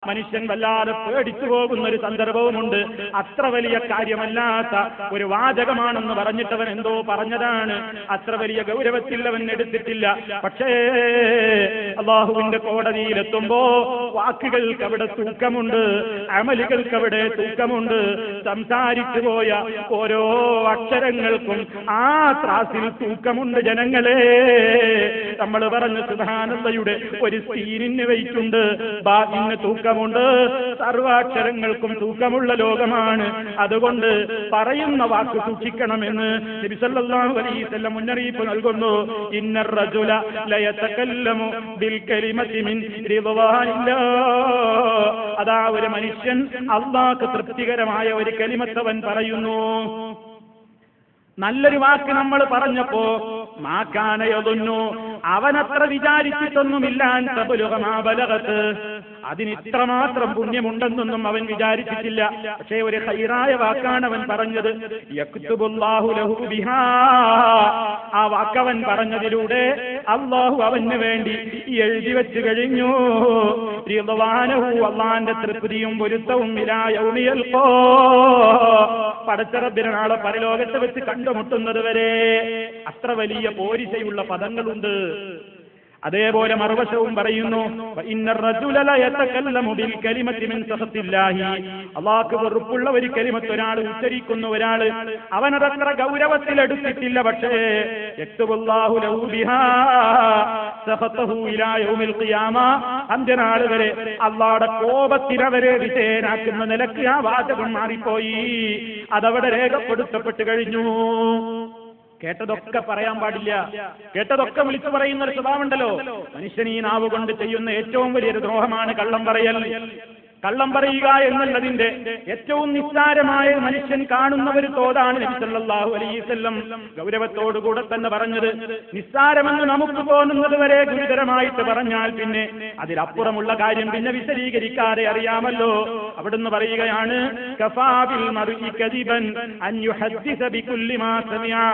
മനുഷ്യൻ വല്ലാതെ പേടിച്ചു പോകുന്ന ഒരു സന്ദർഭവുമുണ്ട്. അത്ര വലിയ കാര്യമല്ലാത്ത ഒരു വാചകമാണെന്ന് പറഞ്ഞിട്ടവൻ എന്തോ പറഞ്ഞതാണ്. അത്ര വലിയ ഗൗരവത്തിൽ അവൻ എടുത്തിട്ടില്ല. പക്ഷേ അല്ലാഹുവിന്റെ കോടതിയിലെത്തുമ്പോ വാക്കുകൾക്ക് അവിടെ തൂക്കമുണ്ട്, അമലുകൾക്ക് അവിടെ തൂക്കമുണ്ട്. സംസാരിച്ചു പോയ ഓരോ അക്ഷരങ്ങൾക്കും ആ ത്രാസിൽ തൂക്കമുണ്ട്. ജനങ്ങളെ, നമ്മൾ പറഞ്ഞു സുബ്ഹാനല്ലാഹയുടെ ഒരു സീനിന് വെയിറ്റുണ്ട്, ബാക്കിന് തൂക്കമുണ്ട്. സർവാക്ഷരങ്ങൾക്കും തൂക്കമുള്ള ലോകമാണ്. അതുകൊണ്ട് പറയുന്ന വാക്ക് സൂക്ഷിക്കണമെന്ന് നബി സല്ലല്ലാഹു അലൈഹി വസല്ലം മുന്നറിയിപ്പ് നൽകുന്നു. ഇന്നർ റജുല ലയതകല്ലമു ബിൽ കലിമതി മിൻ റിദ്വാനില്ലാഹ്. അതാ ഒരു മനുഷ്യൻ അല്ലാഹുക്ക് തൃപ്തികരമായ ഒരു കലിമത്തവൻ പറയുന്നു. നല്ലൊരു വാക്ക് നമ്മൾ പറഞ്ഞപ്പോ മാക്കാനയൊതുന്നു, അവനത്ര വിചാരിച്ചിട്ടൊന്നുമില്ല അതിന് ഇത്രമാത്രം പുണ്യമുണ്ടെന്നൊന്നും അവൻ വിചാരിച്ചിട്ടില്ല. പക്ഷേ ഒരു ഖൈറായ വാക്കാണ് അവൻ പറഞ്ഞത്. യക്തുബുല്ലാഹു ലഹു ബിഹാ. ആ വാക്കവൻ പറഞ്ഞതിലൂടെ അല്ലാഹു അവന് വേണ്ടി എഴുതി വെച്ചു കഴിഞ്ഞു. റിദ്വാനഹു, അല്ലാഹുവിന്റെ തൃപ്തിയും പൊരുത്തവും ഇലാ യൗമി യൽഖാ, പടച്ച റബ്ബിനെ നാളെ പരലോകത്ത് വെച്ച് കണ്ടുമുട്ടുന്നത് വരെ. അത്ര വലിയ പോരിശയുള്ള പദങ്ങളുണ്ട്. അതേപോലെ മറുവശവും പറയുന്നു, അല്ലാഹുക്ക് വെറുപ്പുള്ള ഒരു കലിമത്ത് ഒരാൾ ഉച്ചരിക്കുന്ന ഒരാൾ അവനതത്ര ഗൗരവത്തിലെടുത്തിട്ടില്ല. പക്ഷേ അന്ത്യനാൾ വരെ അല്ലാഹുവിന്റെ കോപത്തിനവരെ വിധേയനാക്കുന്ന നിലക്ക് ആ വാചകം മാറിപ്പോയി. അതവിടെ രേഖപ്പെടുത്തപ്പെട്ട് കഴിഞ്ഞു. കേട്ടതൊക്കെ പറയാൻ പാടില്ല, കേട്ടതൊക്കെ വിളിച്ചു പറയുന്ന ഒരു സ്വഭാവമുണ്ടല്ലോ. മനുഷ്യൻ ഈ നാവ് കൊണ്ട് ചെയ്യുന്ന ഏറ്റവും വലിയൊരു ദ്രോഹമാണ് കള്ളം പറയൽ. കള്ളം പറയുക എന്നുള്ളതിന്റെ ഏറ്റവും നിസ്സാരമായ മനുഷ്യൻ കാണുന്ന ഒരു തോതാണ് നബി സല്ലല്ലാഹു അലൈഹി വസല്ലം ഗൗരവത്തോടുകൂടെ തന്നെ പറഞ്ഞത്. നിസ്സാരമെന്ന് നമുക്ക് തോന്നുന്നത് വരെ ഗുരുതരമായിട്ട് പറഞ്ഞാൽ പിന്നെ അതിലപ്പുറമുള്ള കാര്യം പിന്നെ വിശദീകരിക്കാതെ അറിയാമല്ലോ. അവിടുന്ന് പറയുകയാണ്, കഫാബിൽ മർഇ കദിബൻ അൻ യുഹദ്ദിസ ബികുല്ലി മാ സമിഅ.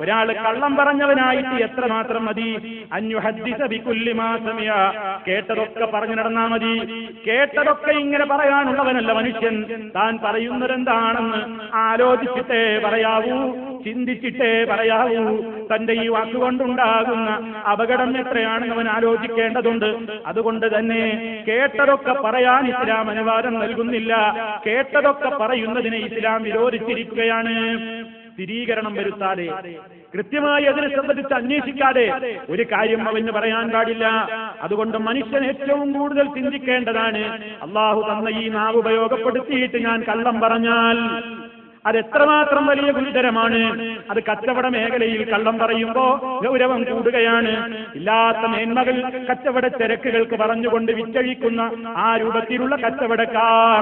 ഒരാൾ കള്ളം പറഞ്ഞവനായിട്ട് എത്രമാത്രം മതി? അൻ യുഹദ്ദിസ ബികുല്ലി മാ സമിഅ, കേട്ടതൊക്കെ പറഞ്ഞു നടന്നാ മതി. കേട്ടതൊക്കെ ഇങ്ങനെ പറയാനുള്ളവനല്ല മനുഷ്യൻ. താൻ പറയുന്നതെന്താണെന്ന് ആലോചിച്ചിട്ടേ പറയാവൂ, ചിന്തിച്ചിട്ടേ പറയാവൂ. തന്റെ ഈ വാക്കുകൊണ്ടുണ്ടാകുന്ന അപകടം എത്രയാണെന്ന് അവൻ ആലോചിക്കേണ്ടതുണ്ട്. അതുകൊണ്ട് തന്നെ കേട്ടതൊക്കെ പറയാൻ ഇസ്ലാം അനുവാദം നൽകുന്നില്ല. കേട്ടതൊക്കെ പറയുന്നതിനെ ഇസ്ലാം വിരോധിച്ചിരിക്കുകയാണ്. സ്ഥിരീകരണം വരുത്താതെ, കൃത്യമായി അതിനെ സംബന്ധിച്ച് അന്വേഷിക്കാതെ ഒരു കാര്യം അവന് പറയാൻ പാടില്ല. അതുകൊണ്ട് മനുഷ്യൻ ഏറ്റവും കൂടുതൽ ചിന്തിക്കേണ്ടതാണ്, അല്ലാഹു തന്ന ഈ നാവ് ഉപയോഗപ്പെടുത്തിയിട്ട് ഞാൻ കള്ളം പറഞ്ഞാൽ അതെത്രമാത്രം വലിയ ഗുരുതരമാണ്. അത് കച്ചവട മേഖലയിൽ കള്ളം പറയുമ്പോ ഗൗരവം കൂടുകയാണ്. ഇല്ലാത്ത മേന്മകൾ കച്ചവട ചരക്കുകൾക്ക് പറഞ്ഞുകൊണ്ട് വിറ്റഴിക്കുന്ന ആ രൂപത്തിലുള്ള കച്ചവടക്കാർ,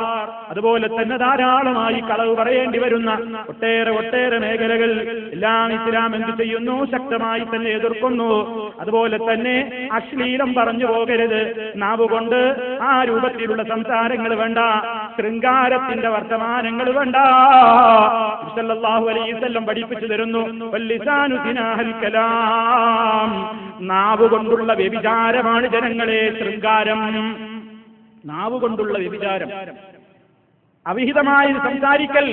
അതുപോലെ തന്നെ ധാരാളമായി കളവ് പറയേണ്ടി വരുന്ന ഒട്ടേറെ മേഖലകൾ എല്ലാം ഇസ്ലാം എന്ത് ചെയ്യുന്നു? ശക്തമായി തന്നെ എതിർക്കുന്നു. അതുപോലെ തന്നെ അശ്ലീലം പറഞ്ഞു പോകരുത്. നാവുകൊണ്ട് ആ രൂപത്തിലുള്ള സംസാരങ്ങൾ വേണ്ട, ശൃംഗാരത്തിന്റെ വർത്തമാനങ്ങൾ വേണ്ട. സല്ലല്ലാഹു അലൈഹി വസല്ലം പഠിപ്പിച്ചു തരുന്നു, വല്ലിസാനു സിനാഹൽ കലാം. നാവ് കൊണ്ടുള്ള വ്യഭിചാരമാണ് ജനങ്ങളെ ശൃംഗാരം. നാവ് കൊണ്ടുള്ള വ്യഭിചാരം, അവിഹിതമായി സംസാരിക്കൽ,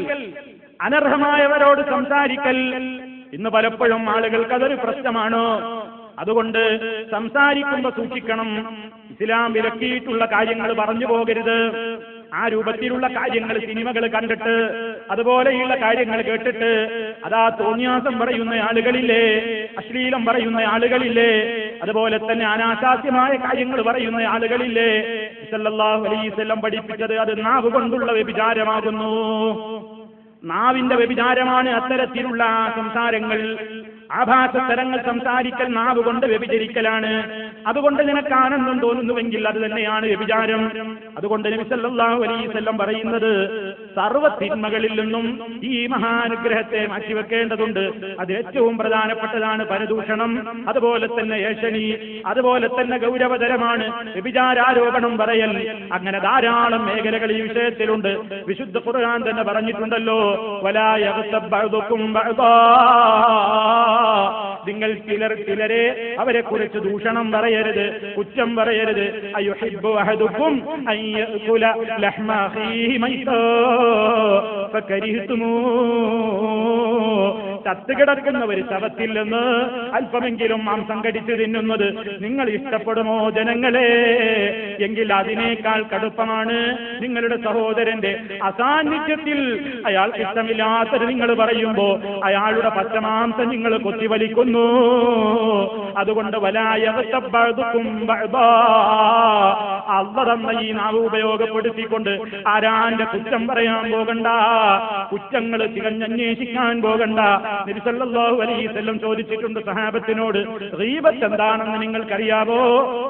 അനർഹമായവരോട് സംസാരിക്കൽ. ഇന്ന് പലപ്പോഴും ആളുകൾക്ക് അതൊരു പ്രശ്നമാണ്. അതുകൊണ്ട് സംസാരിക്കുമ്പോ സൂക്ഷിക്കണം. ഇസ്ലാം വിലക്കിയിട്ടുള്ള കാര്യങ്ങൾ പറഞ്ഞു പോകരുത്. ആ രൂപത്തിലുള്ള കാര്യങ്ങൾ സിനിമകൾ കണ്ടിട്ട്, അതുപോലെയുള്ള കാര്യങ്ങൾ കേട്ടിട്ട് അതാ തോന്നിയാസം പറയുന്ന ആളുകളില്ലേ, അശ്ലീലം പറയുന്ന ആളുകളില്ലേ, അതുപോലെ തന്നെ അനാശാസ്യമായ കാര്യങ്ങൾ പറയുന്ന ആളുകളില്ലേ. സല്ലല്ലാഹു അലൈഹി വസല്ലം പഠിപ്പിച്ചത് അത് നാവ് കൊണ്ടുള്ള വ്യഭിചാരമാകുന്നു. നാവിന്റെ വ്യഭിചാരമാണ് അത്തരത്തിലുള്ള സംസാരങ്ങൾ. ആഭാസത്തരങ്ങൾ സംസാരിക്കൽ നാവ് കൊണ്ട് വ്യഭിചരിക്കലാണ്. അതുകൊണ്ട് നിനക്ക് ആനന്ദം തോന്നുന്നുവെങ്കിൽ അത് തന്നെയാണ് വ്യഭിചാരം. അതുകൊണ്ട് നബി സല്ലല്ലാഹു അലൈഹി വസല്ലം പറയുന്നത്, സർവ്വ തിന്മകളിൽ നിന്നും ഈ മഹാനുഗ്രഹത്തെ മാറ്റിവെക്കേണ്ടതുണ്ട്. അത് ഏറ്റവും പ്രധാനപ്പെട്ടതാണ് പരദൂഷണം, അതുപോലെ തന്നെ ഏഷണി, അതുപോലെ തന്നെ ഗൗരവതരമാണ് വ്യഭിചാരാരോപണം പറയൽ. അങ്ങനെ ധാരാളം മേഖലകൾ ഈ വിഷയത്തിലുണ്ട്. വിശുദ്ധ ഖുർആൻ തന്നെ പറഞ്ഞിട്ടുണ്ടല്ലോ, വലാ യഗ്തബ് ബഅ്ദുകും ബഅ്ദാ. നിങ്ങൾ ചിലരെ അവരെ കുറിച്ച് ദൂഷണം പറയരുത്, കുറ്റം പറയരുത്. അയുഹിബ്ബു അഹദുക്കും അൻ യഅകുല ലഹ്മ അഖീഹി മൈതാ ഫകരിഹ്തുമൂ. ചത്തുകിടക്കുന്ന ഒരു ശവത്തിൽ നിന്ന് അല്പമെങ്കിലും മാംസം കടിച്ചു തിന്നുന്നത് നിങ്ങൾ ഇഷ്ടപ്പെടുമോ ജനങ്ങളെ? എങ്കിൽ അതിനേക്കാൾ കടുപ്പമാണ് നിങ്ങളുടെ സഹോദരന്റെ അസാന്നിധ്യത്തിൽ അയാൾക്ക് ഇഷ്ടമില്ലാത്തത് നിങ്ങൾ പറയുമ്പോ അയാളുടെ പച്ചമാംസം നിങ്ങൾ കൊത്തിവലിക്കുന്നു. അതുകൊണ്ട് അള്ളാഹു തന്ന ഈ നാവ് ഉപയോഗപ്പെടുത്തിക്കൊണ്ട് ആരാന്റെ കുറ്റം പറയാൻ പോകണ്ട, കുറ്റങ്ങൾ തികഞ്ഞന്വേഷിക്കാൻ പോകണ്ട. നബി സല്ലല്ലാഹു അലൈഹി വസല്ലം ചോദിച്ചിട്ടുണ്ട് സഹാബത്തിനോട്, ഗീബത്ത് എന്താണെന്ന് നിങ്ങൾക്കറിയാവോ?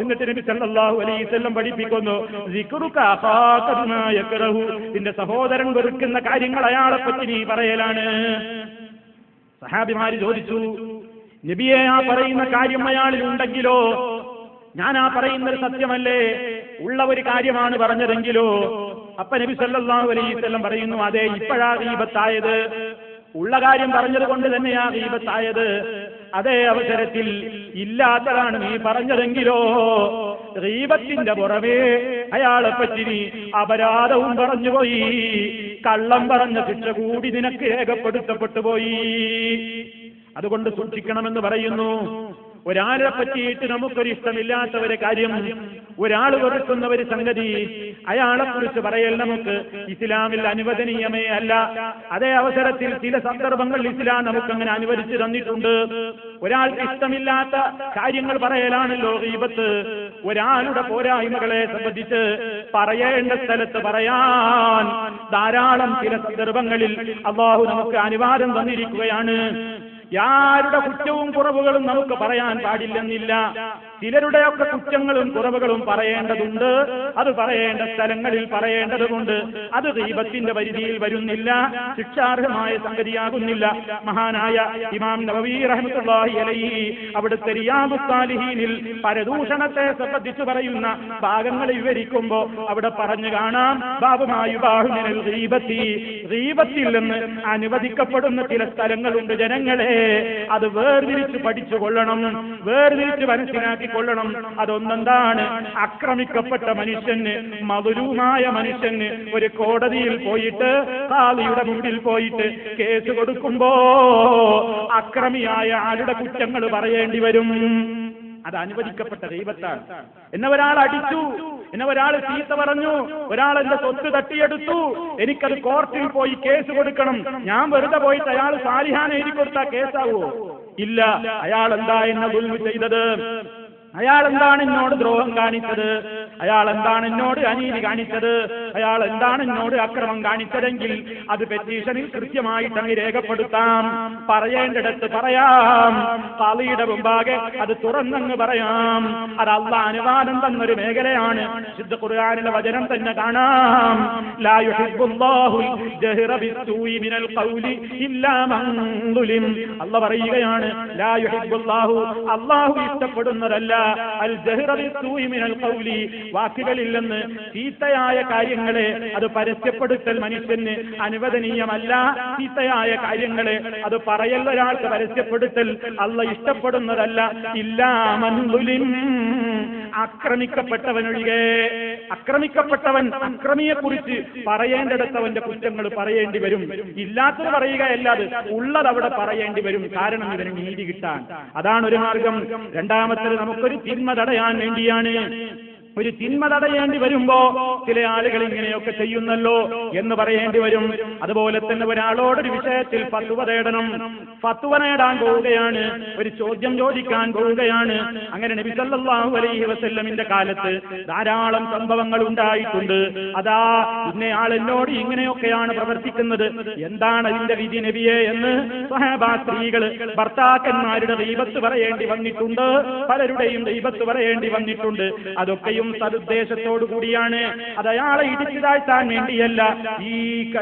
എന്നിട്ട് നബി സല്ലല്ലാഹു അലൈഹി വസല്ലം പഠിപ്പിക്കുന്നു, സിക്റുക അഖാക ബിമാ യക്റഹു, നിന്റെ സഹോദരൻ വെറുക്കുന്ന കാര്യങ്ങൾ അയാളെ പറ്റി നീ പറയലാണ്. സഹാബിമാര് ചോദിച്ചു, നബിയെ ആ പറയുന്ന കാര്യം അയാളിൽ ഉണ്ടെങ്കിലോ? ഞാൻ ആ പറയുന്നത് സത്യമല്ലേ, ഉള്ള ഒരു കാര്യമാണ് പറഞ്ഞതെങ്കിലോ? അപ്പൊ നബി സല്ലല്ലാഹു അലൈഹി വസല്ലം പറയുന്നു, അതെ, ഇപ്പോഴാ ഗീബത്തായത്, ഉള്ള കാര്യം പറഞ്ഞത് കൊണ്ട് തന്നെയാ ഗീബത്തായത്. അതേ അവസരത്തിൽ ഇല്ലാത്തതാണ് നീ പറഞ്ഞതെങ്കിലോ? ഗീബത്തിന്റെ പുറമേ അയാളെ പറ്റി നീ അപരാധവും പറഞ്ഞുപോയി, കള്ളം പറഞ്ഞ ശിക്ഷ കൂടി നിനക്ക് രേഖപ്പെടുത്തപ്പെട്ടു പോയി. അതുകൊണ്ട് സൂക്ഷിക്കണമെന്ന് പറയുന്നു. ഒരാളെ പറ്റിയിട്ട് നമുക്കൊരു ഇഷ്ടമില്ലാത്ത ഒരു കാര്യം, ഒരാൾ വെറുക്കുന്ന ഒരു സംഗതി, അയാളെ കുറിച്ച് പറയൽ നമുക്ക് ഇസ്ലാമിൽ അനുവദനീയമേ അല്ല. അതേ അവസരത്തിൽ ചില സന്ദർഭങ്ങളിൽ ഇസ്ലാം നമുക്കങ്ങനെ അനുവദിച്ചു തന്നിട്ടുണ്ട്. ഒരാൾക്ക് ഇഷ്ടമില്ലാത്ത കാര്യങ്ങൾ പറയലാണല്ലോ ഗീബത്ത്. ഒരാളുടെ പോരായ്മകളെ സംബന്ധിച്ച് പറയേണ്ട സ്ഥലത്ത് പറയാൻ ധാരാളം ചില സന്ദർഭങ്ങളിൽ അല്ലാഹു നമുക്ക് അനുവാദം തന്നിരിക്കുകയാണ്. യാരുടെ കുറ്റവും കുറവുകളും നമുക്ക് പറയാൻ പാടില്ലെന്നില്ല. ചിലരുടെയൊക്കെ കുറ്റങ്ങളും കുറവുകളും പറയേണ്ടതുണ്ട്, അത് പറയേണ്ട സ്ഥലങ്ങളിൽ പറയേണ്ടതുണ്ട്. അത് ഗീബത്തിന്റെ പരിധിയിൽ വരുന്നില്ല, ശിക്ഷാർഹമായ സംഗതിയാകുന്നില്ല. മഹാനായ ഇമാം നവവി റഹ്മത്തുള്ളാഹി അലൈഹി അവിടുത്തെ റിയാദുസ് സാലിഹീനിൽ പരദൂഷണത്തെ സംബന്ധിച്ച് പറയുന്ന ഭാഗങ്ങൾ വിവരിക്കുമ്പോൾ അവിടെ പറഞ്ഞു കാണാം, ബാബുമായുബാഹു മിനൽ ഗീബത്തി, ഗീബത്തിൽ നിന്ന് അനുവദിക്കപ്പെടുന്ന ചില സ്ഥലങ്ങളുണ്ട് ജനങ്ങളെ. അത് വേർതിരിച്ച് പഠിച്ചുകൊള്ളണം, വേർതിരിച്ച് മനസ്സിലാക്കിക്കൊള്ളണം. അതൊന്നെന്താണ്? ആക്രമിക്കപ്പെട്ട മനുഷ്യന്, മദ്ലൂമായ മനുഷ്യന് ഒരു കോടതിയിൽ പോയിട്ട്, ഖാദിയുടെ മുമ്പിൽ പോയിട്ട് കേസ് കൊടുക്കുമ്പോ അക്രമിയായ ആളുടെ കുറ്റങ്ങൾ പറയേണ്ടി വരും. അത് അനുവദിക്കപ്പെട്ട ഗീബത്താണ്. എന്നെ ഒരാൾ അടിച്ചു, എന്നെ ഒരാൾ ചീത്ത പറഞ്ഞു, ഒരാൾ എന്റെ സ്വത്ത് തട്ടിയെടുത്തു, എനിക്കത് കോർട്ടിൽ പോയി കേസ് കൊടുക്കണം. ഞാൻ വെറുതെ പോയിട്ട് അയാൾ സാലിഹാൻ എഴുതി കൊടുത്താൽ കേസാവോ? ഇല്ല. അയാൾ എന്താ എന്നെ ദുൽമ് ചെയ്തത്? അയാൾ എന്താണ് എന്നോട് ദ്രോഹം കാണിച്ചത്? അയാൾ എന്താണ് എന്നോട് അനീതി കാണിച്ചത്? അയാൾ എന്താണ് എന്നോട് അക്രമം കാണിച്ചതെങ്കിൽ അത് പെറ്റീഷനിൽ കൃത്യമായിട്ട് അങ്ങ് രേഖപ്പെടുത്താം, പറയേണ്ടിടത്ത് പറയാം, ഖാദിയുടെ മുമ്പാകെ അത് തുറന്നങ്ങ് പറയാം. അത് അല്ലാഹ് അനുവാദം തന്നൊരു മേഖലയാണ്. വിശുദ്ധ ഖുർആനിലെ വചനം തന്നെ കാണാം, ലാ യുഹിബ്ബുല്ലാഹു ജഹ്റ ബിസ്സൂഇ മിനൽ ഖൗലി ഇല്ലാ മൻ ളുലിം. അല്ലാഹ് പറയുകയാണ്, ലാ യുഹിബ്ബുല്ലാഹു, അല്ലാഹു ഇഷ്ടപ്പെടുന്നതല്ല അൽ ജഹ്റ ബിസ്സൂഇ മിനൽ ഖൗലി, വാക്കുകളിൽ നിന്ന് ചീത്തയായ കാര്യങ്ങളെ അത് പരസ്യപ്പെടുത്തൽ മനുഷ്യന് അനുവദനീയമല്ല. ചീത്തയായ കാര്യങ്ങളെ അത് പറയൽ ഒരാൾക്ക് പരസ്യപ്പെടുത്തൽ അല്ലാഹ് ഇഷ്ടപ്പെടുന്നതല്ല. ഇല്ലാ മൻ ളുലിം, ആക്രമിക്കപ്പെട്ടവനൊഴികെ. ആക്രമിക്കപ്പെട്ടവൻ, അക്രമിയെ കുറിച്ച് പറയേണ്ടിടത്ത് അവന്റെ കുറ്റങ്ങൾ പറയേണ്ടി വരും. ഇല്ലാത്തത് പറയുകയല്ലാതെ ഉള്ളത് അവിടെ പറയേണ്ടി വരും. കാരണം ഇവന് നീതി കിട്ടാൻ. അതാണ് ഒരു മാർഗം. രണ്ടാമത്തേത് നമുക്കൊരു തിന്മ തടയാൻ വേണ്ടിയാണ്. ഒരു തിന്മ തടയേണ്ടി വരുമ്പോ ചില ആളുകൾ ഇങ്ങനെയൊക്കെ ചെയ്യുന്നല്ലോ എന്ന് പറയേണ്ടി വരും. അതുപോലെ തന്നെ ഒരാളോടൊരു വിഷയത്തിൽ ഫത്വ തേടണം, ഫത്വ നേടാൻ പോവുകയാണ്, ഒരു ചോദ്യം ചോദിക്കാൻ പോവുകയാണ്. അങ്ങനെ നബി സല്ലല്ലാഹു അലൈഹി വസല്ലമിന്റെ കാലത്ത് ധാരാളം സംഭവങ്ങൾ ഉണ്ടായിട്ടുണ്ട്. അതാ ഇന്നയാൾ എന്നോട് ഇങ്ങനെയൊക്കെയാണ് പ്രവർത്തിക്കുന്നത്, എന്താണ് അതിന്റെ വിധി നബിയെ എന്ന് സ്വഹാബാ സ്ത്രീകൾ ഭർത്താക്കന്മാരുടെ ഗീബത്ത് പറയേണ്ടി വന്നിട്ടുണ്ട്, പലരുടെയും ഗീബത്ത് പറയേണ്ടി വന്നിട്ടുണ്ട്. അതൊക്കെയും സദുദ്ദേശത്തോടു കൂടിയാണ്. അത് അയാളെ ഇടിച്ചു താഴ്ത്താൻ വേണ്ടിയല്ല. ഈ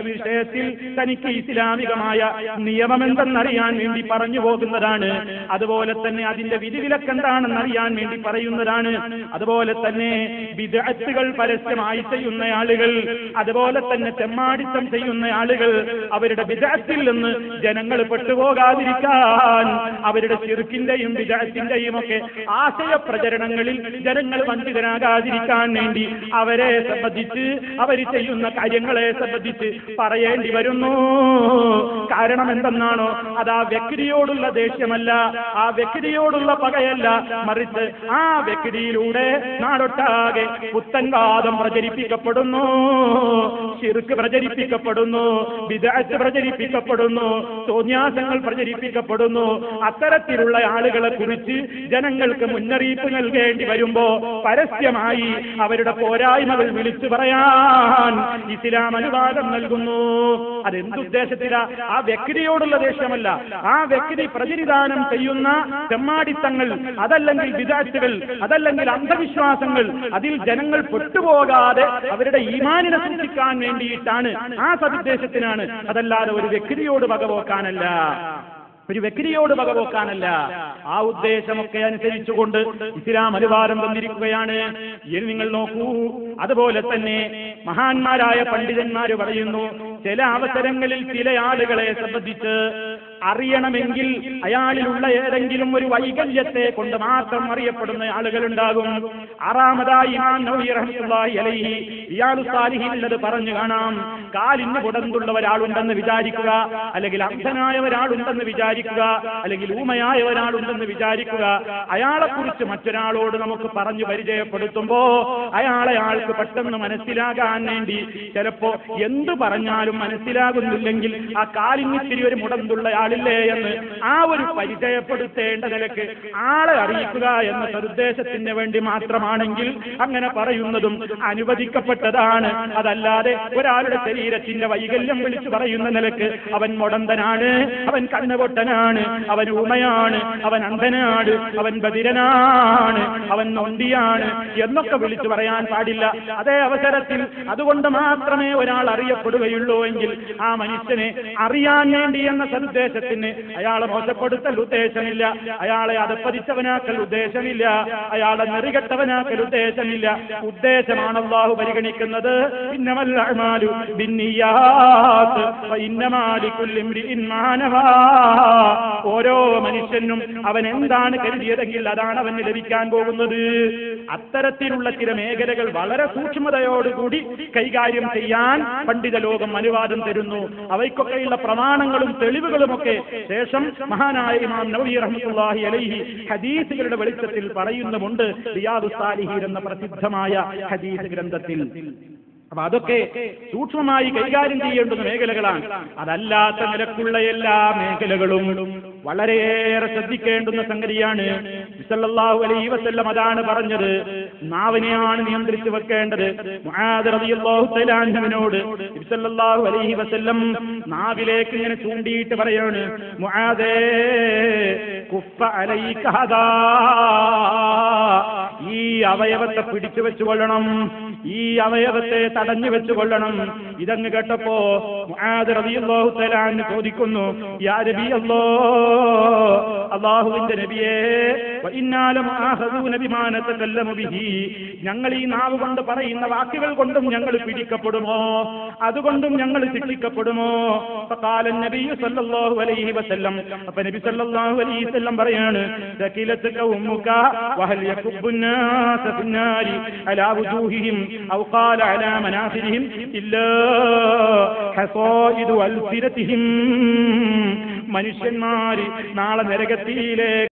വിഷയത്തിൽ തനിക്ക് ഇസ്ലാമികമായ നിയമം എന്തെന്നറിയാൻ വേണ്ടി പറഞ്ഞു പോകുന്നതാണ്. അതുപോലെ തന്നെ അതിന്റെ വിധിവിലക്ക് എന്താണെന്ന് അറിയാൻ വേണ്ടി പറയുന്നതാണ്. അതുപോലെ തന്നെ ബിദ്അത്തുകൾ പരസ്യമായി ചെയ്യുന്ന ആളുകൾ, അതുപോലെ തന്നെ തെമ്മാടിത്തം ചെയ്യുന്ന ആളുകൾ, അവരുടെ ബിദ്അത്തിൽ നിന്ന് ജനങ്ങൾ പെട്ടുപോകാതിരിക്കാൻ, അവരുടെ ശിർക്കിന്റെയും ബിദ്അത്തിന്റെയും ഒക്കെ ആശയ പ്രചരണങ്ങളിൽ ജനങ്ങൾ വഞ്ചിതരാകാതിരിക്കാൻ വേണ്ടി അവരെ സംബന്ധിച്ച്, അവർ ചെയ്യുന്ന കാര്യങ്ങളെ സംബന്ധിച്ച് പറയേണ്ടി വരുന്നു. കാരണം എന്തെന്നാണോ, അത് ആ വ്യക്തിയോടുള്ള ദേഷ്യമല്ല, ആ വ്യക്തിയോടുള്ള പകയല്ല, മറിച്ച് ആ വ്യക്തിയിലൂടെ നാടൊട്ടാകെ പുത്തൻവാദം പ്രചരിപ്പിക്കപ്പെടുന്നു, ശിർക്ക് പ്രചരിപ്പിക്കപ്പെടുന്നു, ബിദ്അത്ത് പ്രചരിപ്പിക്കപ്പെടുന്നു, തോന്യാസങ്ങൾ പ്രചരിപ്പിക്കപ്പെടുന്നു. അത്തരത്തിലുള്ള ആളുകളെ കുറിച്ച് ജനങ്ങൾക്ക് മുന്നറിയിപ്പ് നൽകേണ്ടി വരുമ്പോ പരസ്യമായി അവരുടെ പോരായ്മകൾ വിളിച്ചു പറയാൻ ഇസ്ലാം അനുവാദം നൽകുന്നു. അതെന്തുദ്ദേശത്തിലാ? ആ വ്യക്തിയോടുള്ള ദേഷ്യമല്ല, ആ വ്യക്തി പ്രചരിദാനം ചെയ്യുന്ന തെമ്മാടിത്തങ്ങൾ, അതല്ലെങ്കിൽ ബിദ്അത്തുകൾ, അതല്ലെങ്കിൽ അന്ധവിശ്വാസങ്ങൾ, അതിൽ ജനങ്ങൾ പെട്ടുപോകാതെ അവരുടെ ഈമാനിനെ സൂക്ഷിക്കാൻ വേണ്ടിയിട്ടാണ്, ആ സദുദ്ദേശത്തിനാണ്. അതല്ലാതെ ഒരു വ്യക്തിയോട് വകവോക്കാനല്ല, ഒരു വ്യക്തിയോട് വകവോക്കാനല്ല. ആ ഉദ്ദേശമൊക്കെ അനുസരിച്ചുകൊണ്ട് ഇസ്ലാം അനുവാദം തന്നിരിക്കുകയാണ്. ഇനി നിങ്ങൾ നോക്കൂ, അതുപോലെ തന്നെ മഹാന്മാരായ പണ്ഡിതന്മാര് പറയുന്നു, ചില അവസരങ്ങളിൽ ചില ആളുകളെ സംബന്ധിച്ച് അറിയണമെങ്കിൽ അയാളിലുള്ള ഏതെങ്കിലും ഒരു വൈകല്യത്തെ കൊണ്ട് മാത്രം അറിയപ്പെടുന്ന ആളുകളുണ്ടാകും. ആറാമതായി ഇമാം നവവി റഹ്മത്തുള്ളാഹി അലൈഹി റിയാദുസ് സാലിഹീനിൽ പറഞ്ഞു കാണാം, കാലിന് പുടന്തുള്ള ഒരാളുണ്ടെന്ന് വിചാരിക്കുക, അല്ലെങ്കിൽ അന്ധനായ ഒരാളുണ്ടെന്ന് വിചാരിക്കുക, അല്ലെങ്കിൽ ഊമയായ ഒരാളുണ്ടെന്ന് വിചാരിക്കുക. അയാളെക്കുറിച്ച് മറ്റൊരാളോട് നമുക്ക് പറഞ്ഞു പരിചയപ്പെടുത്തുമ്പോ അയാൾക്ക് പെട്ടെന്ന് മനസ്സിലാകാൻ വേണ്ടി ചിലപ്പോ എന്തു പറഞ്ഞാലും മനസ്സിലാകുന്നില്ലെങ്കിൽ ആ കാലിനിത്തിരി ഒരു മുടന്തുള്ള ആളില്ലേ എന്ന് ആ ഒരു പരിചയപ്പെടുത്തേണ്ട നിലക്ക് ആളെ അറിയിക്കുക എന്ന സദുദ്ദേശത്തിന് വേണ്ടി മാത്രമാണെങ്കിൽ അങ്ങനെ പറയുന്നതും അനുവദിക്കപ്പെട്ടതാണ്. അതല്ലാതെ ഒരാളുടെ ശരീരത്തിന്റെ വൈകല്യം വിളിച്ചു പറയുന്ന നിലക്ക് അവൻ മുടന്തനാണ്, അവൻ കണ്ണുപൊട്ടനാണ്, അവൻ ഊമയാണ്, അവൻ അന്ധനാണ്, അവൻ ബധിരനാണ്, അവൻ നൊണ്ടിയാണ് എന്നൊക്കെ വിളിച്ചു പറയാൻ പാടില്ല. അതേ അവസരത്തിൽ അതുകൊണ്ട് മാത്രമേ ഒരാൾ അറിയപ്പെടുകയുള്ളൂ എങ്കിൽ ആ മനുഷ്യനെ അറിയാൻ വേണ്ടി എന്ന സന്ദേശത്തിന് അയാളെ മോശപ്പെടുത്തൽ ഉദ്ദേശമില്ല, അയാളെ അധപ്പതിച്ചവനാക്കൽ ഉദ്ദേശമില്ല, അയാളെ നെറികെട്ടവനാക്കൽ ഉദ്ദേശമില്ല. ഉദ്ദേശമാണ് അല്ലാഹു പരിഗണിക്കുന്നത്. ഇന്നമൽ അഅ്മാലു ബിന്നിയ്യാത്ത് വഇന്നമാ ലികുല്ലി ഇംറിഇൻ മാ നവാ. ഓരോ മനുഷ്യനും അവൻ എന്താണ് കരുതിയതെങ്കിൽ അതാണ് അവന് ലഭിക്കാൻ പോകുന്നത്. അത്തരത്തിലുള്ള ചില മേഖലകൾ വളരെ സൂക്ഷ്മതയോടുകൂടി കൈകാര്യം ചെയ്യാൻ പണ്ഡിത ലോകം അനുവാദം തരുന്നു. അവയ്ക്കൊക്കെയുള്ള പ്രമാണങ്ങളും തെളിവുകളുമൊക്കെ ശേഷം മഹാനായ ഇമാം നവവി റഹ്മത്തുള്ളാഹി അലൈഹി ഹദീസുകളുടെ വെളിച്ചത്തിൽ പറയുന്നുമുണ്ട് റിയാദുസ് സാലിഹീൻ എന്ന പ്രസിദ്ധമായ ഹദീസ് ഗ്രന്ഥത്തിൽ. അപ്പൊ അതൊക്കെ സൂക്ഷ്മമായി കൈകാര്യം ചെയ്യേണ്ടുന്ന മേഖലകളാണ്. അതല്ലാത്ത നിലക്കുള്ള എല്ലാ മേഖലകളും വളരെയേറെ ശ്രദ്ധിക്കേണ്ടുന്ന സംഗതിയാണ്. സല്ലല്ലാഹു അലൈഹി വസല്ലം അതാണ് പറഞ്ഞത്, നാവിനെയാണ് നിയന്ത്രിച്ചു വെക്കേണ്ടത്. മുആദ് റളിയല്ലാഹു തആല അൻഹുവിനോട് സല്ലല്ലാഹു അലൈഹി വസല്ലം നാവിലേക്ക് ഇങ്ങനെ ചൂണ്ടിയിട്ട് പറയാണ്, മുആദേ കുഫ അലൈക ഹദാ, ഈ അവയവത്തെ പിടിച്ചു വെച്ചുകൊള്ളണം, ഈ അവയവത്തെ തടഞ്ഞു വെച്ചുകൊള്ളണം. ഇതങ്ങ് കേട്ടപ്പോ മുആദ് റളിയല്ലാഹു തആല അൻഹു ചോദിക്കുന്നു, യാ നബിയല്ലാഹ്, അല്ലാഹുവിന്റെ നബിയേ, വഇന്നാലും ആഖദൂന ബിമാ നതകല്ലമു ബിഹി, ഞങ്ങൾ ഈ നാവ് കൊണ്ട് പറയുന്ന വാക്കുകൾ കൊണ്ടും ഞങ്ങൾ പിടിക്കപ്പെടുമോ, അതുകൊണ്ടും ഞങ്ങൾ ശിക്ഷിക്കപ്പെടുമോ? ഫഖാല നബിയു സല്ലല്ലാഹു അലൈഹി വസല്ലം, അപ്പോൾ നബി സല്ലല്ലാഹു അലൈഹി വസല്ലം പറയാണ്, സകിലതുക ഉമ്മുക വഹൽ യകുബ്ബുൻ നാസ ഫിന്നാരി അലാ വുജൂഹിഹിം ഔ ഖാല അലാ മനാഖിരിഹിം ഇല്ലാ ഹസായിദു അൽസിനതിഹിം. മനുഷ്യന്മാർ നാളെ നരകത്തിയിലേക്ക്